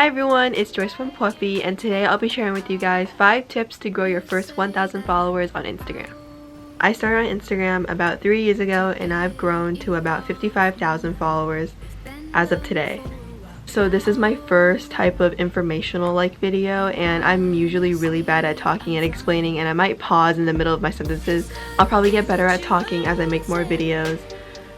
Hi everyone, it's Joyce from Pwuffy, and today I'll be sharing with you guys 5 tips to grow your first 1,000 followers on Instagram. I started on Instagram about 3 years ago and I've grown to about 55,000 followers as of today. So this is my first type of informational video, and I'm usually really bad at talking and explaining, and I might pause in the middle of my sentences. I'll probably get better at talking as I make more videos,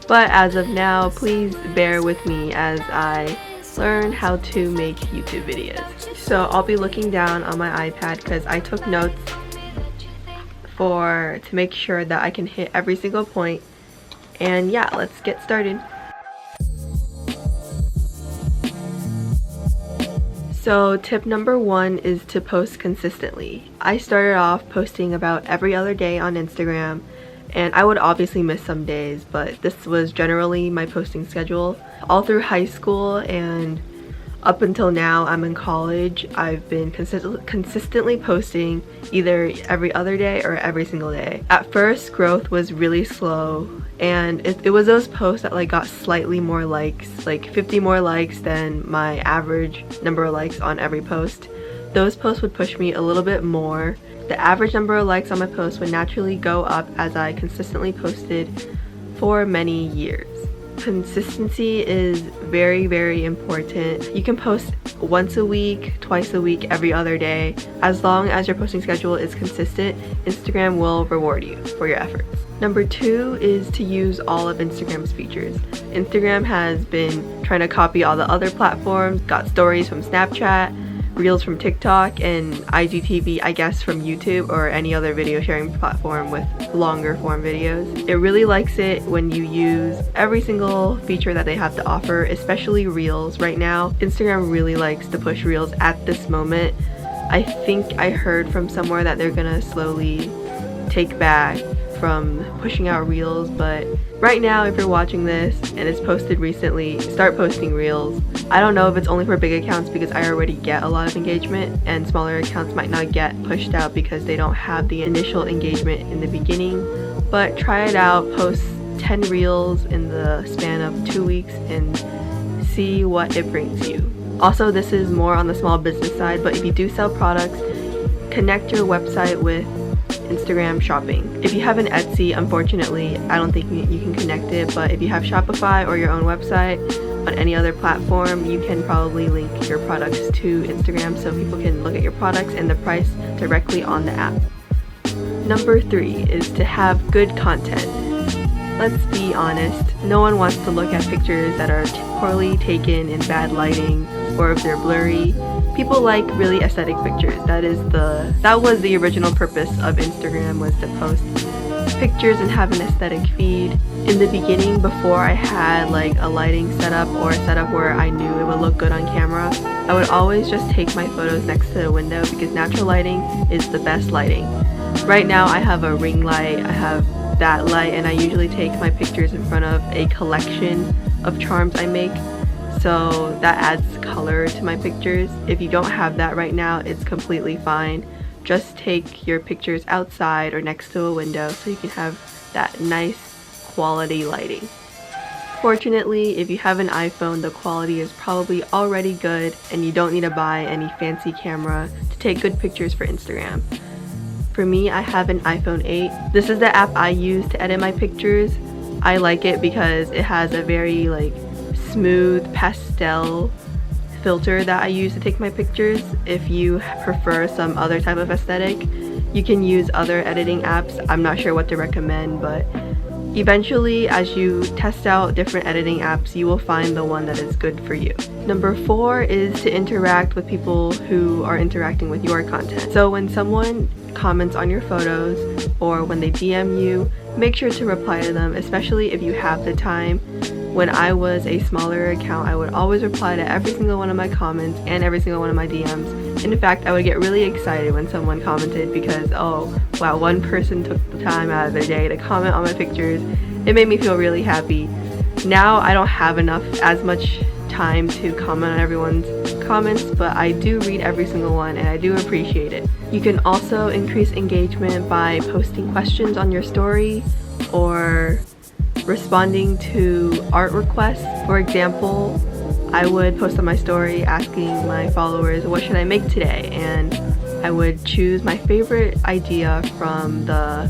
but as of now, please bear with me as I learn how to make YouTube videos. So I'll be looking down on my iPad because I took notes to make sure that I can hit every single point. And yeah, let's get started. So tip number 1 is to post consistently. I started off posting about every other day on Instagram, and I would obviously miss some days, but this was generally my posting schedule. All through high school and up until now I'm in college, I've been consistently posting either every other day or every single day. At first, growth was really slow, and it was those posts that got slightly more likes, like 50 more likes than my average number of likes on every post. Those posts would push me a little bit more. The average number of likes on my post would naturally go up as I consistently posted for many years. Consistency is very, very important. You can post once a week, twice a week, every other day. As long as your posting schedule is consistent, Instagram will reward you for your efforts. Number 2 is to use all of Instagram's features. Instagram has been trying to copy all the other platforms, got stories from Snapchat, Reels from TikTok, and IGTV, I guess, from YouTube or any other video sharing platform with longer form videos. It really likes it when you use every single feature that they have to offer, especially Reels. Right now, Instagram really likes to push Reels at this moment. I think I heard from somewhere that they're gonna slowly take back from pushing out Reels, but right now, if you're watching this and it's posted recently, start posting Reels. I don't know if it's only for big accounts because I already get a lot of engagement, and smaller accounts might not get pushed out because they don't have the initial engagement in the beginning. But try it out, post 10 Reels in the span of 2 weeks and see what it brings you. Also, this is more on the small business side, but if you do sell products, connect your website with Instagram shopping. If you have an Etsy, unfortunately, I don't think you can connect it, but if you have Shopify or your own website on any other platform, you can probably link your products to Instagram so people can look at your products and the price directly on the app. Number 3 is to have good content. Let's be honest, no one wants to look at pictures that are poorly taken in bad lighting or if they're blurry. People like really aesthetic pictures. That was the original purpose of Instagram, was to post pictures and have an aesthetic feed. In the beginning, before I had a lighting setup or a setup where I knew it would look good on camera, I would always just take my photos next to the window because natural lighting is the best lighting. Right now I have a ring light, I have that light, and I usually take my pictures in front of a collection of charms I make. So that adds color to my pictures. If you don't have that right now, it's completely fine. Just take your pictures outside or next to a window so you can have that nice quality lighting. Fortunately, if you have an iPhone, the quality is probably already good and you don't need to buy any fancy camera to take good pictures for Instagram. For me, I have an iPhone 8. This is the app I use to edit my pictures. I like it because it has a very smooth pastel filter that I use to take my pictures. If you prefer some other type of aesthetic, you can use other editing apps. I'm not sure what to recommend, but eventually as you test out different editing apps, you will find the one that is good for you. Number 4 is to interact with people who are interacting with your content. So when someone comments on your photos or when they DM you, make sure to reply to them, especially if you have the time. When I was a smaller account, I would always reply to every single one of my comments and every single one of my DMs. In fact, I would get really excited when someone commented because, oh wow, one person took the time out of their day to comment on my pictures. It made me feel really happy. Now I don't have as much time to comment on everyone's comments, but I do read every single one and I do appreciate it. You can also increase engagement by posting questions on your story or responding to art requests. For example, I would post on my story asking my followers, what should I make today? And I would choose my favorite idea from the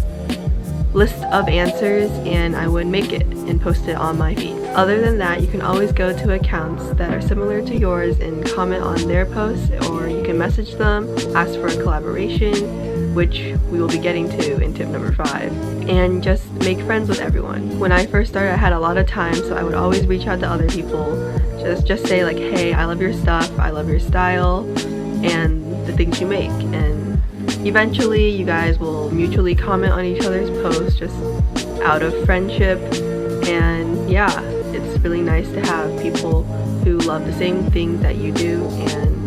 list of answers and I would make it and post it on my feed. Other than that, you can always go to accounts that are similar to yours and comment on their posts, or you can message them, ask for a collaboration, which we will be getting to in tip number 5, and just make friends with everyone. When I first started, I had a lot of time, so I would always reach out to other people, just say like, hey, I love your stuff, I love your style, and the things you make. And eventually you guys will mutually comment on each other's posts just out of friendship, and yeah, it's really nice to have people who love the same things that you do, and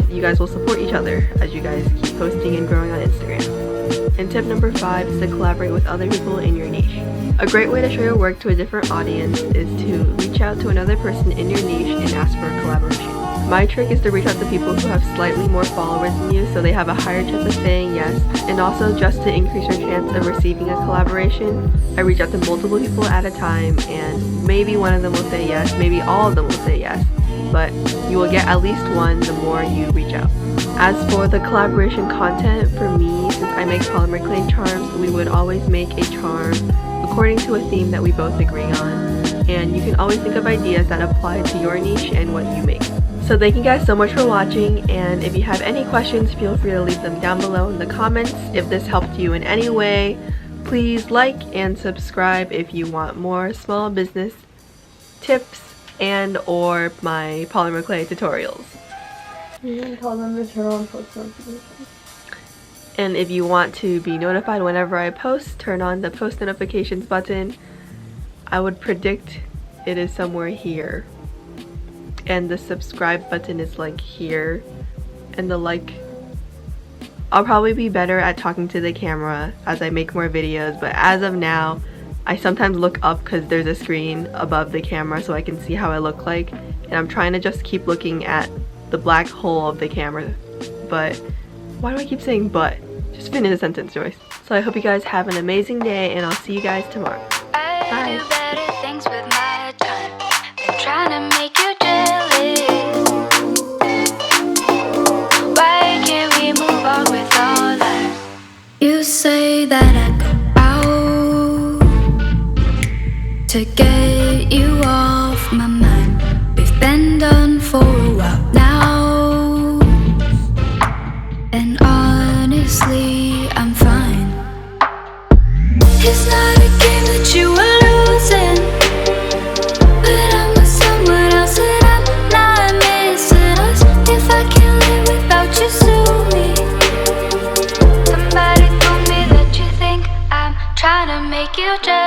you guys will support each other as you guys keep posting and growing on Instagram. And tip number 5 is to collaborate with other people in your niche. A great way to show your work to a different audience is to reach out to another person in your niche and ask for a collaboration. My trick is to reach out to people who have slightly more followers than you, so they have a higher chance of saying yes, and also just to increase your chance of receiving a collaboration, I reach out to multiple people at a time, and maybe one of them will say yes, maybe all of them will say yes, but you will get at least one the more you reach out. As for the collaboration content, for me, since I make polymer clay charms, we would always make a charm according to a theme that we both agree on, and you can always think of ideas that apply to your niche and what you make. So thank you guys so much for watching, and if you have any questions, feel free to leave them down below in the comments. If this helped you in any way, please like and subscribe if you want more small business tips and or my polymer clay tutorials. You can tell them to turn on post notifications. And if you want to be notified whenever I post, turn on the post notifications button. I would predict it is somewhere here. And the subscribe button is like here, and the like. I'll probably be better at talking to the camera as I make more videos, but as of now I sometimes look up because there's a screen above the camera so I can see how I look like, and I'm trying to just keep looking at the black hole of the camera. But why do I keep saying but? Just finish the sentence, Joyce. So I hope you guys have an amazing day, and I'll see you guys tomorrow. Bye. Trying to make you jealous. Why can't we move on with all that? You say that I go out to get you off my mind. We've been done for a while now, and honestly, I'm fine. It's not a game that you are losing. Trying to make you jealous.